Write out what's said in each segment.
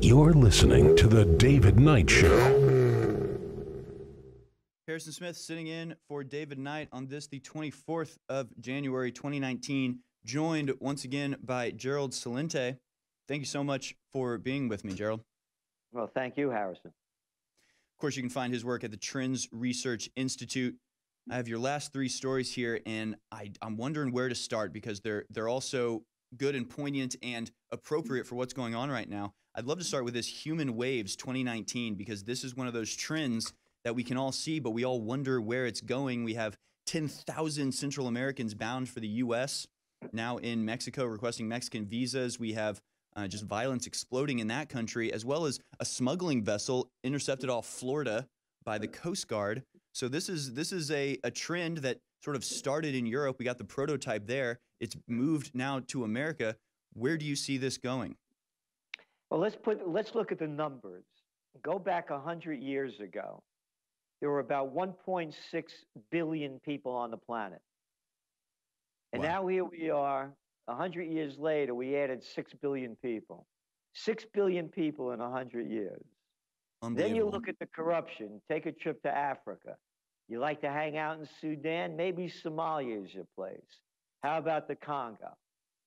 You're listening to The David Knight Show. Harrison Smith sitting in for David Knight on this, the 24th of January, 2019, joined once again by Gerald Celente. Thank you so much for being with me, Gerald. Well, thank you, Harrison. Of course, you can find his work at the Trends Research Institute. I have your last three stories here, and I'm wondering where to start because they're all so good and poignant and appropriate for what's going on right now. I'd love to start with this Human Waves 2019 because this is one of those trends that we can all see, but we all wonder where it's going. We have 10,000 Central Americans bound for the U.S., now in Mexico requesting Mexican visas. We have just violence exploding in that country, as well as a smuggling vessel intercepted off Florida by the Coast Guard. So this is a trend that sort of started in Europe. We got the prototype there. It's moved now to America. Where do you see this going? Well, let's look at the numbers. Go back 100 years ago. There were about 1.6 billion people on the planet. And Wow. now here we are, 100 years later, we added 6 billion people. 6 billion people in 100 years. Then you look at the corruption. Take a trip to Africa. You like to hang out in Sudan? Maybe Somalia is your place. How about the Congo?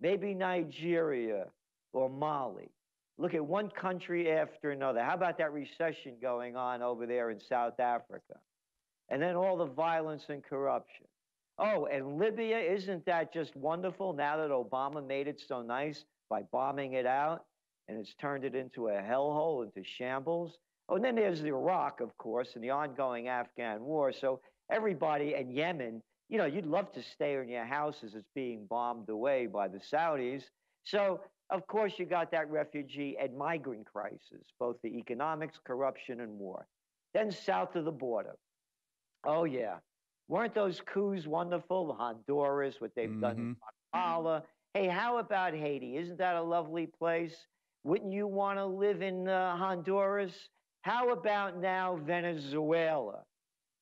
Maybe Nigeria or Mali. Look at one country after another. How about that recession going on over there in South Africa? And then all the violence and corruption. Oh, and Libya, isn't that just wonderful now that Obama made it so nice by bombing it out and it's turned it into a hellhole, into shambles? Oh, and then there's Iraq, of course, and the ongoing Afghan war. So everybody in Yemen, you know, you'd love to stay in your house as it's being bombed away by the Saudis. So, of course, you got that refugee and migrant crisis, both the economics, corruption, and war. Then south of the border. Oh, yeah. Weren't those coups wonderful? Honduras, what they've done in Guatemala. Hey, how about Haiti? Isn't that a lovely place? Wouldn't you want to live in Honduras? How about now Venezuela?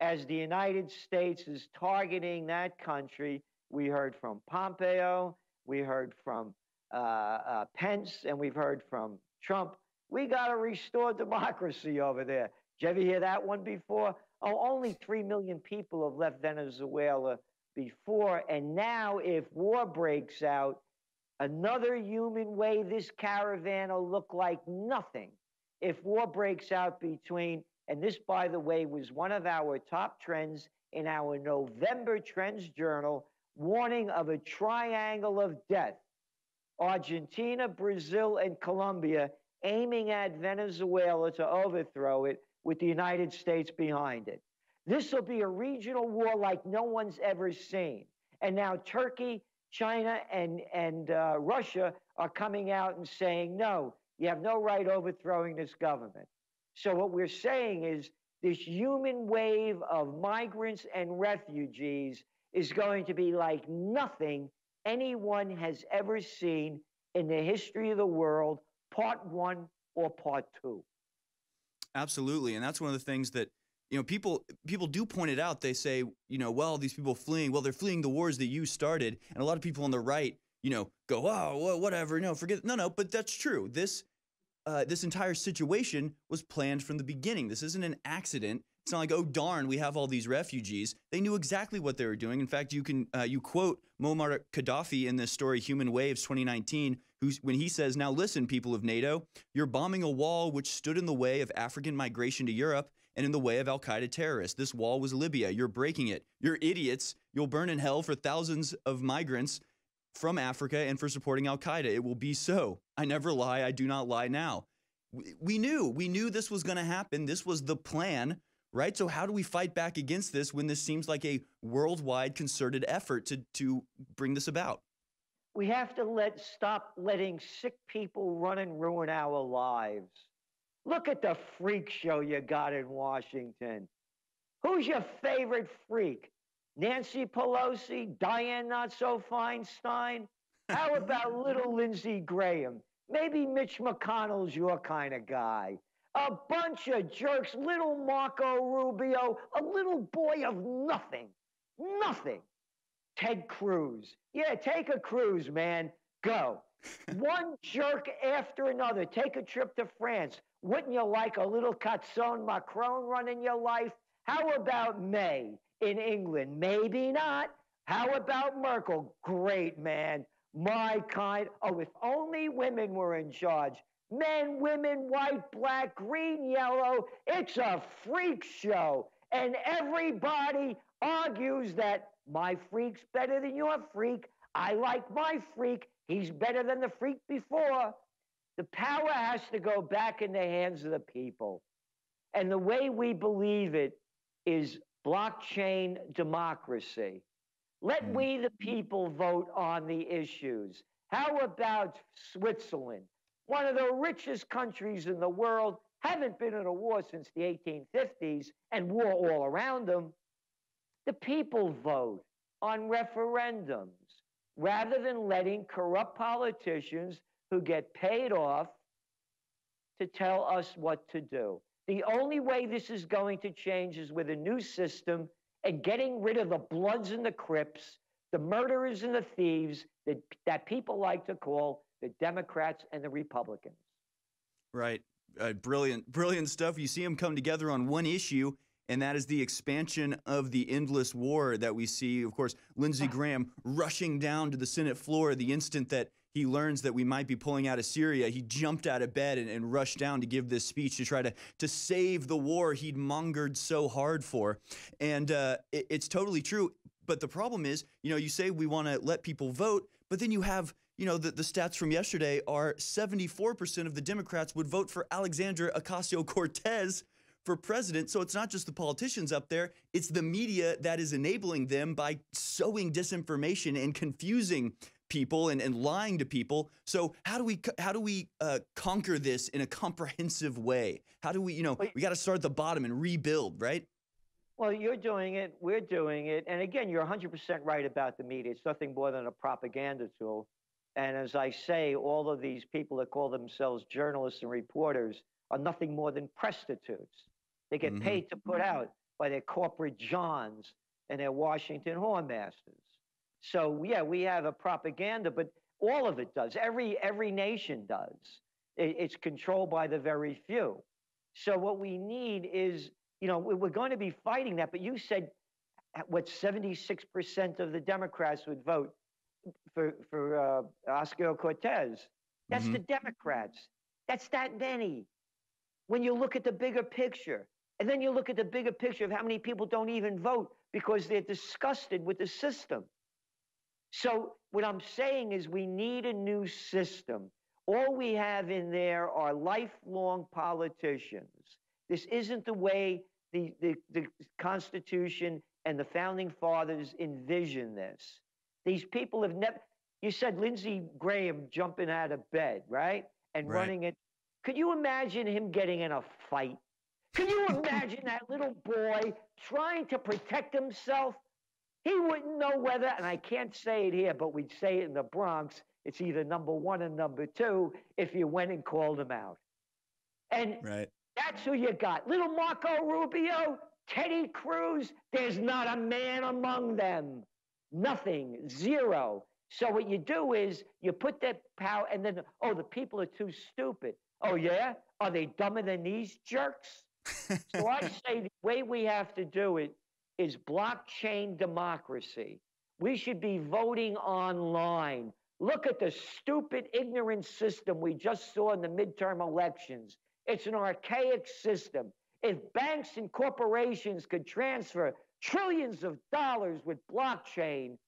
As the United States is targeting that country, we heard from Pompeo, we heard from Pence, and we've heard from Trump. We got to restore democracy over there. Did you ever hear that one before? Oh, only 3 million people have left Venezuela before, and now if war breaks out, another human wave, this caravan will look like nothing. If war breaks out between, and this, by the way, was one of our top trends in our November Trends Journal, warning of a triangle of death. Argentina, Brazil, and Colombia aiming at Venezuela to overthrow it with the United States behind it. This will be a regional war like no one's ever seen. And now Turkey, China, and Russia are coming out and saying, no, you have no right overthrowing this government. So what we're saying is this human wave of migrants and refugees is going to be like nothing anyone has ever seen in the history of the world, part one or part two. Absolutely, and that's one of the things that, you know, people do point it out. They say, you know, well, these people fleeing, well, they're fleeing the wars that you started, and a lot of people on the right, you know, go, oh, well, whatever, no, forget, no, but that's true. This entire situation was planned from the beginning. This isn't an accident. It's not like, oh, darn, we have all these refugees. They knew exactly what they were doing. In fact, you quote Muammar Gaddafi in this story, Human Waves 2019, when he says, now listen, people of NATO, you're bombing a wall which stood in the way of African migration to Europe and in the way of al-Qaeda terrorists. This wall was Libya. You're breaking it. You're idiots. You'll burn in hell for thousands of migrants from Africa and for supporting al-Qaeda. It will be so. I never lie. I do not lie now. We knew this was going to happen. This was the plan, right? So how do we fight back against this when this seems like a worldwide concerted effort to bring this about? We have to stop letting sick people run and ruin our lives. Look at the freak show you got in Washington. Who's your favorite freak? Nancy Pelosi, Dianne Not-So-Feinstein? How about little Lindsey Graham? Maybe Mitch McConnell's your kind of guy. A bunch of jerks, little Marco Rubio, a little boy of nothing. Nothing. Ted Cruz. Yeah, take a cruise, man. Go. One jerk after another. Take a trip to France. Wouldn't you like a little Catzon Macron running your life? How about May in England? Maybe not. How about Merkel? Great, man. My kind. Oh, if only women were in charge. Men, women, white, black, green, yellow. It's a freak show. And everybody argues that my freak's better than your freak. I like my freak. He's better than the freak before. The power has to go back in the hands of the people. And the way we believe it is blockchain democracy. Let we, the people, vote on the issues. How about Switzerland? One of the richest countries in the world, haven't been in a war since the 1850s, and war all around them. The people vote on referendums rather than letting corrupt politicians who get paid off to tell us what to do. The only way this is going to change is with a new system and getting rid of the Bloods and the Crips, the murderers and the thieves that people like to call the Democrats and the Republicans. Right. Brilliant stuff. You see them come together on one issue, and that is the expansion of the endless war that we see. Of course, Lindsey Graham rushing down to the Senate floor the instant that he learns that we might be pulling out of Syria. He jumped out of bed and rushed down to give this speech to try to save the war he'd mongered so hard for. And it's totally true. But the problem is, you say we want to let people vote, but then you have, the stats from yesterday are 74% of the Democrats would vote for Alexandria Ocasio-Cortez for president. So it's not just the politicians up there, it's the media that is enabling them by sowing disinformation and confusing people and lying to people. So how do we conquer this in a comprehensive way? How do we, we got to start at the bottom and rebuild, right? Well, you're doing it, we're doing it. And again, you're 100% right about the media. It's nothing more than a propaganda tool. And as I say, all of these people that call themselves journalists and reporters are nothing more than prostitutes. They get paid to put out by their corporate Johns and their Washington whoremasters. So, yeah, we have a propaganda, but all of it does. Every nation does. It's controlled by the very few. So what we need is, we're going to be fighting that. But you said, 76% of the Democrats would vote for Ocasio-Cortez. That's the Democrats. That's that many. When you look at the bigger picture, and then you look at the bigger picture of how many people don't even vote because they're disgusted with the system. So what I'm saying is we need a new system. All we have in there are lifelong politicians. This isn't the way the Constitution and the Founding Fathers envisioned this. These people have never, you said Lindsey Graham jumping out of bed, right? And running it. Could you imagine him getting in a fight? Could you imagine that little boy trying to protect himself? He wouldn't know whether, and I can't say it here, but we'd say it in the Bronx, it's either number one or number two if you went and called him out. And that's who you got. Little Marco Rubio, Teddy Cruz, there's not a man among them. Nothing, zero. So what you do is you put that power, and then, the people are too stupid. Oh, yeah? Are they dumber than these jerks? So I say the way we have to do it is blockchain democracy. We should be voting online. Look at the stupid, ignorant system we just saw in the midterm elections. It's an archaic system. If banks and corporations could transfer trillions of dollars with blockchain,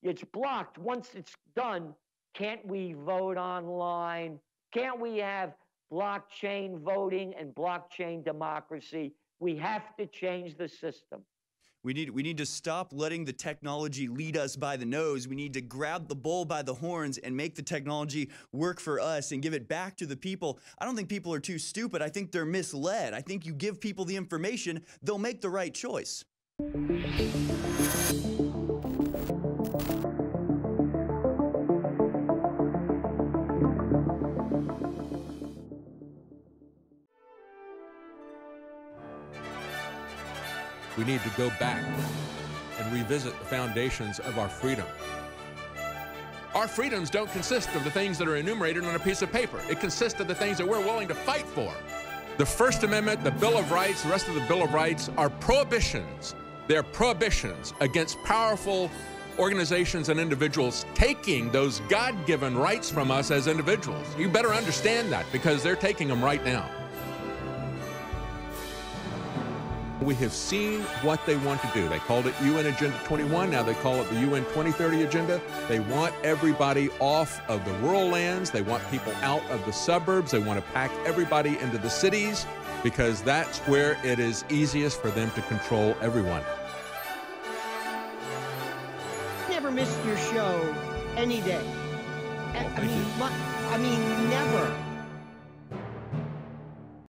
it's blocked. Once it's done, can't we vote online? Can't we have blockchain voting and blockchain democracy? We have to change the system. We need to stop letting the technology lead us by the nose. We need to grab the bull by the horns and make the technology work for us and give it back to the people. I don't think people are too stupid. I think they're misled. I think you give people the information, they'll make the right choice. We need to go back and revisit the foundations of our freedom. Our freedoms don't consist of the things that are enumerated on a piece of paper. It consists of the things that we're willing to fight for. The First Amendment, the Bill of Rights, the rest of the Bill of Rights are prohibitions. They're prohibitions against powerful organizations and individuals taking those God-given rights from us as individuals. You better understand that, because they're taking them right now. We have seen what they want to do. They called it UN Agenda 21. Now they call it the UN 2030 Agenda. They want everybody off of the rural lands. They want people out of the suburbs. They want to pack everybody into the cities, because that's where it is easiest for them to control everyone. Never missed your show any day. I mean, never.